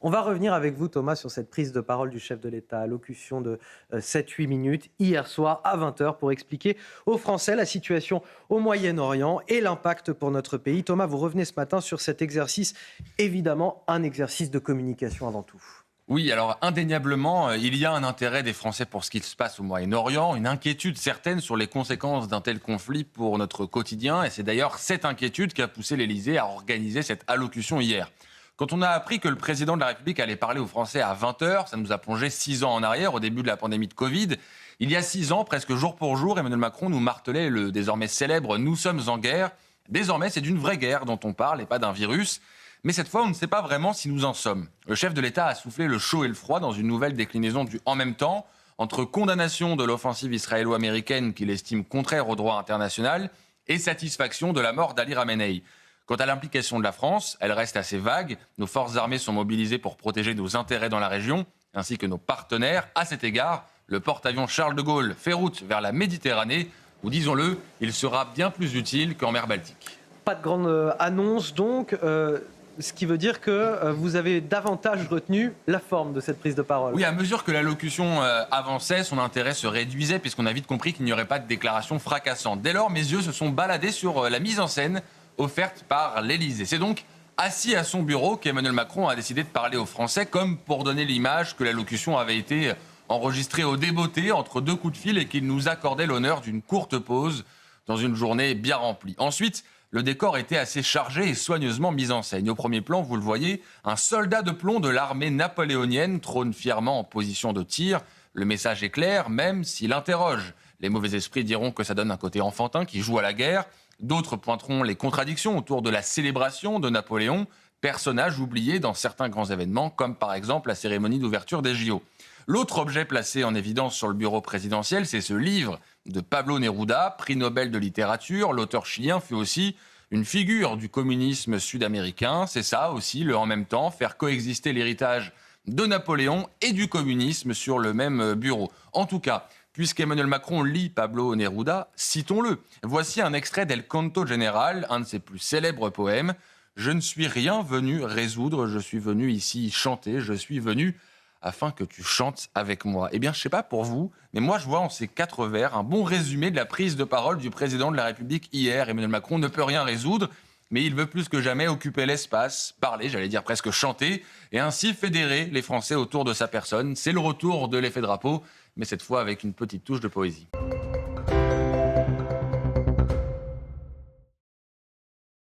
On va revenir avec vous, Thomas, sur cette prise de parole du chef de l'État, allocution de 7-8 minutes, hier soir à 20h, pour expliquer aux Français la situation au Moyen-Orient et l'impact pour notre pays. Thomas, vous revenez ce matin sur cet exercice, évidemment un exercice de communication avant tout. Oui, alors indéniablement, il y a un intérêt des Français pour ce qui se passe au Moyen-Orient, une inquiétude certaine sur les conséquences d'un tel conflit pour notre quotidien. Et c'est d'ailleurs cette inquiétude qui a poussé l'Élysée à organiser cette allocution hier. Quand on a appris que le président de la République allait parler aux Français à 20h, ça nous a plongé 6 ans en arrière, au début de la pandémie de Covid. Il y a 6 ans, presque jour pour jour, Emmanuel Macron nous martelait le désormais célèbre « Nous sommes en guerre ». Désormais, c'est d'une vraie guerre dont on parle et pas d'un virus. Mais cette fois, on ne sait pas vraiment si nous en sommes. Le chef de l'État a soufflé le chaud et le froid dans une nouvelle déclinaison du « en même temps », entre condamnation de l'offensive israélo-américaine qu'il estime contraire au droit international et satisfaction de la mort d'Ali Khamenei. Quant à l'implication de la France, elle reste assez vague. Nos forces armées sont mobilisées pour protéger nos intérêts dans la région, ainsi que nos partenaires. À cet égard, le porte-avions Charles de Gaulle fait route vers la Méditerranée, où, disons-le, il sera bien plus utile qu'en mer Baltique. Pas de grande annonce donc, ce qui veut dire que vous avez davantage retenu la forme de cette prise de parole. Oui, à mesure que l'allocution avançait, son intérêt se réduisait, puisqu'on a vite compris qu'il n'y aurait pas de déclaration fracassante. Dès lors, mes yeux se sont baladés sur la mise en scène offerte par l'Élysée. C'est donc assis à son bureau qu'Emmanuel Macron a décidé de parler aux Français, comme pour donner l'image que l'allocution avait été enregistrée au débeauté entre deux coups de fil et qu'il nous accordait l'honneur d'une courte pause dans une journée bien remplie. Ensuite, le décor était assez chargé et soigneusement mis en scène. Au premier plan, vous le voyez, un soldat de plomb de l'armée napoléonienne trône fièrement en position de tir. Le message est clair, même s'il interroge. Les mauvais esprits diront que ça donne un côté enfantin qui joue à la guerre. D'autres pointeront les contradictions autour de la célébration de Napoléon, personnage oublié dans certains grands événements, comme par exemple la cérémonie d'ouverture des JO. L'autre objet placé en évidence sur le bureau présidentiel, c'est ce livre de Pablo Neruda, prix Nobel de littérature. L'auteur chilien fut aussi une figure du communisme sud-américain. C'est ça aussi, le en même temps, faire coexister l'héritage de Napoléon et du communisme sur le même bureau. En tout cas, puisqu'Emmanuel Macron lit Pablo Neruda, citons-le. Voici un extrait d'El Canto General, un de ses plus célèbres poèmes. « Je ne suis rien venu résoudre, je suis venu ici chanter, je suis venu afin que tu chantes avec moi. » Eh bien, je ne sais pas pour vous, mais moi je vois en ces 4 vers un bon résumé de la prise de parole du président de la République hier. Emmanuel Macron ne peut rien résoudre, mais il veut plus que jamais occuper l'espace, parler, j'allais dire presque chanter, et ainsi fédérer les Français autour de sa personne. C'est le retour de l'effet drapeau, mais cette fois avec une petite touche de poésie.